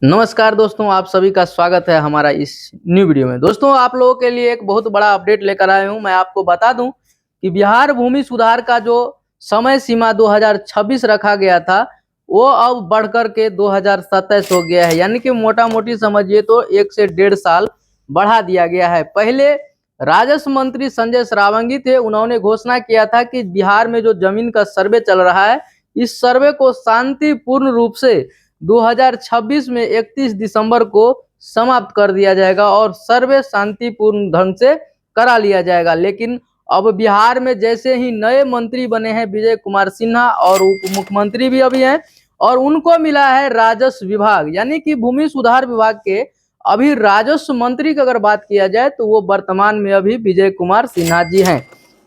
नमस्कार दोस्तों, आप सभी का स्वागत है हमारा इस न्यू वीडियो में। दोस्तों, आप लोगों के लिए एक बहुत बड़ा अपडेट लेकर आया हूं। मैं आपको बता दूं कि बिहार भूमि सुधार का जो समय सीमा 2026 रखा गया था, वो अब बढ़कर के 2027 हो गया है। यानी कि मोटा मोटी समझिए तो 1 से 1.5 साल बढ़ा दिया गया है। पहले राजस्व मंत्री संजय श्रावंगी थे, उन्होंने घोषणा किया था कि बिहार में जो जमीन का सर्वे चल रहा है, इस सर्वे को शांतिपूर्ण रूप से 2026 में 31 दिसंबर को समाप्त कर दिया जाएगा और सर्वे शांतिपूर्ण ढंग से करा लिया जाएगा। लेकिन अब बिहार में जैसे ही नए मंत्री बने हैं विजय कुमार सिन्हा, और उप मुख्यमंत्री भी अभी हैं, और उनको मिला है राजस्व विभाग, यानी कि भूमि सुधार विभाग के अभी राजस्व मंत्री की अगर बात किया जाए तो वो वर्तमान में अभी विजय कुमार सिन्हा जी हैं।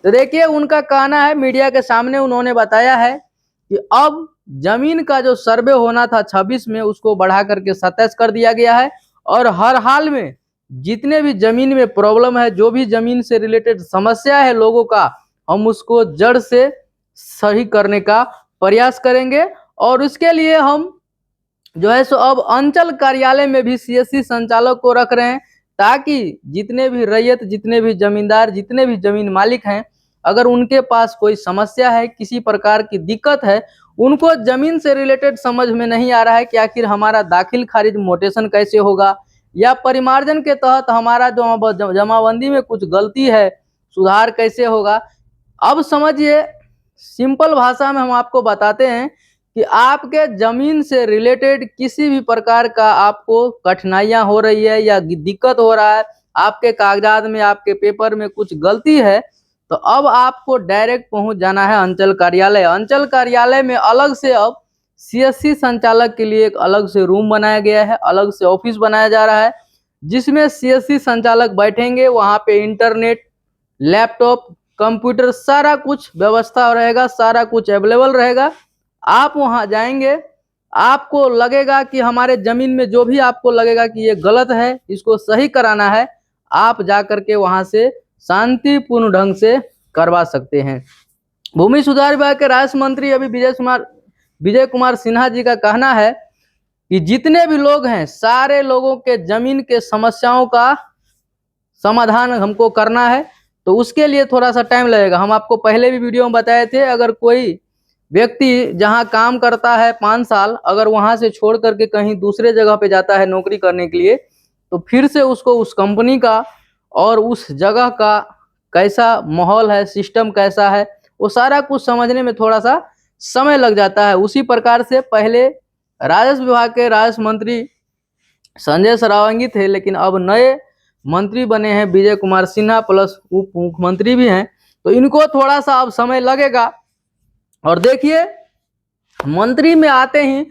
तो देखिए, उनका कहना है, मीडिया के सामने उन्होंने बताया है कि अब जमीन का जो सर्वे होना था 26 में, उसको बढ़ा करके 27 कर दिया गया है। और हर हाल में जितने भी जमीन में प्रॉब्लम है, जो भी जमीन से रिलेटेड समस्या है लोगों का, हम उसको जड़ से सही करने का प्रयास करेंगे। और उसके लिए हम जो है सो अब अंचल कार्यालय में भी सीएससी संचालक को रख रहे हैं, ताकि जितने भी रैयत, जितने भी जमींदार, जितने भी जमीन मालिक हैं, अगर उनके पास कोई समस्या है, किसी प्रकार की दिक्कत है, उनको जमीन से रिलेटेड समझ में नहीं आ रहा है कि आखिर हमारा दाखिल खारिज मोटेशन कैसे होगा, या परिमार्जन के तहत हमारा जो जमाबंदी में कुछ गलती है, सुधार कैसे होगा। अब समझिए, सिंपल भाषा में हम आपको बताते हैं कि आपके जमीन से रिलेटेड किसी भी प्रकार का आपको कठिनाइयां हो रही है या दिक्कत हो रहा है, आपके कागजात में, आपके पेपर में कुछ गलती है, तो अब आपको डायरेक्ट पहुंच जाना है अंचल कार्यालय। अंचल कार्यालय में अलग से अब सीएससी संचालक के लिए एक अलग से रूम बनाया गया है, अलग से ऑफिस बनाया जा रहा है, जिसमें सीएससी संचालक बैठेंगे। वहां पे इंटरनेट, लैपटॉप, कंप्यूटर, सारा कुछ व्यवस्था रहेगा, सारा कुछ अवेलेबल रहेगा। आप वहां जाएंगे, आपको लगेगा कि हमारे जमीन में जो भी आपको लगेगा कि ये गलत है, इसको सही कराना है, आप जाकर के वहां से शांतिपूर्ण ढंग से करवा सकते हैं। भूमि सुधार विभाग के राजस्व मंत्री अभी विजय कुमार सिन्हा जी का कहना है कि जितने भी लोग हैं, सारे लोगों के जमीन के समस्याओं का समाधान हमको करना है, तो उसके लिए थोड़ा सा टाइम लगेगा। हम आपको पहले भी वीडियो में बताए थे, अगर कोई व्यक्ति जहां काम करता है 5 साल, अगर वहां से छोड़ करके कहीं दूसरे जगह पे जाता है नौकरी करने के लिए, तो फिर से उसको उस कंपनी का और उस जगह का कैसा माहौल है, सिस्टम कैसा है, वो सारा कुछ समझने में थोड़ा सा समय लग जाता है। उसी प्रकार से पहले राजस्व विभाग के राजस्व मंत्री संजय श्रावंगी थे, लेकिन अब नए मंत्री बने हैं विजय कुमार सिन्हा, प्लस उप मुख्यमंत्री भी हैं, तो इनको थोड़ा सा अब समय लगेगा। और देखिए, मंत्री में आते ही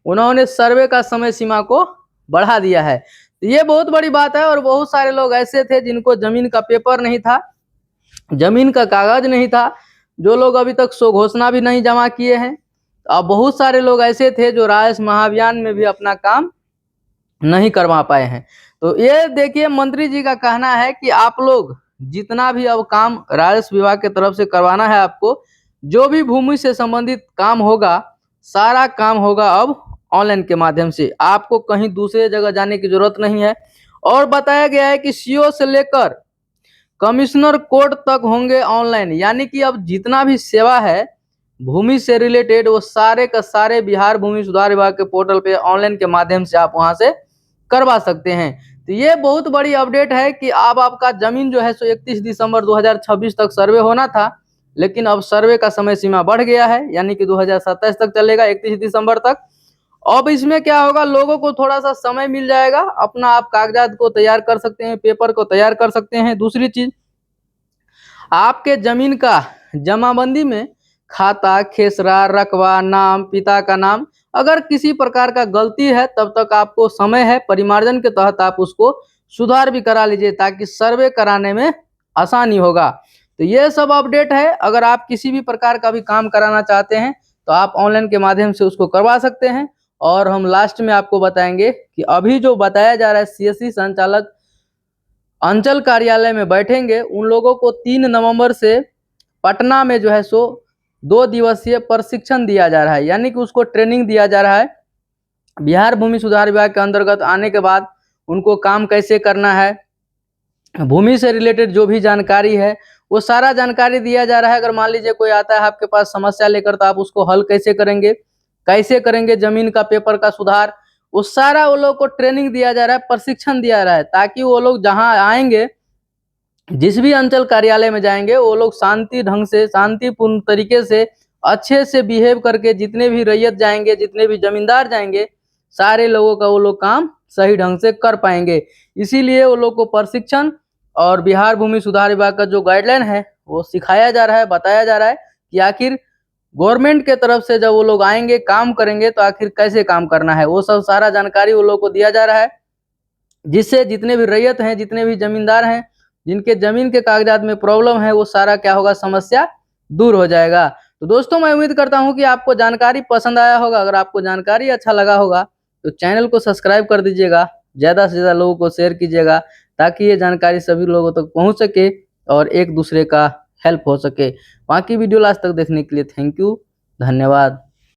उन्होंने सर्वे का समय सीमा को बढ़ा दिया है, तो ये बहुत बड़ी बात है। और बहुत सारे लोग ऐसे थे जिनको जमीन का पेपर नहीं था, जमीन का कागज नहीं था, जो लोग अभी तक सो घोषणा भी नहीं जमा किए हैं। अब बहुत सारे लोग ऐसे थे जो राजस्व महाअभियान में भी अपना काम नहीं करवा पाए हैं। तो ये देखिए, मंत्री जी का कहना है कि आप लोग जितना भी अब काम राजस्व विभाग की तरफ से करवाना है, आपको जो भी भूमि से संबंधित काम होगा, सारा काम होगा अब ऑनलाइन के माध्यम से, आपको कहीं दूसरे जगह जाने की जरूरत नहीं है। और बताया गया है कि सीओ से लेकर कमिश्नर कोर्ट तक होंगे ऑनलाइन, यानी कि अब जितना भी सेवा है भूमि से रिलेटेड, वो सारे का सारे बिहार भूमि सुधार विभाग के पोर्टल पे ऑनलाइन के माध्यम से आप वहां से करवा सकते हैं। तो ये बहुत बड़ी अपडेट है कि अब आपका जमीन जो है सो 31 दिसंबर 2026 तक सर्वे होना था, लेकिन अब सर्वे का समय सीमा बढ़ गया है, यानी कि 2027 तक चलेगा, 31 दिसंबर तक। अब इसमें क्या होगा, लोगों को थोड़ा सा समय मिल जाएगा, अपना आप कागजात को तैयार कर सकते हैं, पेपर को तैयार कर सकते हैं। दूसरी चीज, आपके जमीन का जमाबंदी में खाता, खेसरा, रकबा, नाम, पिता का नाम, अगर किसी प्रकार का गलती है, तब तक आपको समय है, परिमार्जन के तहत आप उसको सुधार भी करा लीजिए, ताकि सर्वे कराने में आसानी होगा। तो ये सब अपडेट है। अगर आप किसी भी प्रकार का भी काम कराना चाहते हैं, तो आप ऑनलाइन के माध्यम से उसको करवा सकते हैं। और हम लास्ट में आपको बताएंगे कि अभी जो बताया जा रहा है, सीएससी संचालक अंचल कार्यालय में बैठेंगे, उन लोगों को 3 नवंबर से पटना में जो है सो 2 दिवसीय प्रशिक्षण दिया जा रहा है, यानी कि उसको ट्रेनिंग दिया जा रहा है। बिहार भूमि सुधार विभाग के अंतर्गत आने के बाद उनको काम कैसे करना है, भूमि से रिलेटेड जो भी जानकारी है वो सारा जानकारी दिया जा रहा है। अगर मान लीजिए कोई आता है आपके पास समस्या लेकर, तो आप उसको हल कैसे करेंगे जमीन का पेपर का सुधार, वो सारा वो लोग को ट्रेनिंग दिया जा रहा है, प्रशिक्षण दिया जा रहा है, ताकि वो लोग जहां आएंगे, जिस भी अंचल कार्यालय में जाएंगे, वो लोग शांति ढंग से, शांतिपूर्ण तरीके से, अच्छे से बिहेव करके, जितने भी रैयत जाएंगे, जितने भी जमींदार जाएंगे, सारे लोगों का वो लोग काम सही ढंग से कर पाएंगे। इसीलिए वो लोग को प्रशिक्षण और बिहार भूमि सुधार विभाग का जो गाइडलाइन है वो सिखाया जा रहा है, बताया जा रहा है कि आखिर गवर्नमेंट के तरफ से जब वो लोग आएंगे, काम करेंगे, तो आखिर कैसे काम करना है, वो सब सारा जानकारी वो लोग को दिया जा रहा है, जिससे जितने भी रैयत हैं, जितने भी जमींदार हैं, जिनके जमीन के कागजात में प्रॉब्लम है, वो सारा क्या होगा, समस्या दूर हो जाएगा। तो दोस्तों मैं उम्मीद करता हूं कि आपको जानकारी पसंद आया होगा। अगर आपको जानकारी अच्छा लगा होगा तो चैनल को सब्सक्राइब कर दीजिएगा, ज़्यादा से ज़्यादा लोगों को शेयर कीजिएगा, ताकि ये जानकारी सभी लोगों तक पहुंच सके और एक दूसरे का हेल्प हो सके। बाकी वीडियो लास्ट तक देखने के लिए थैंक यू, धन्यवाद।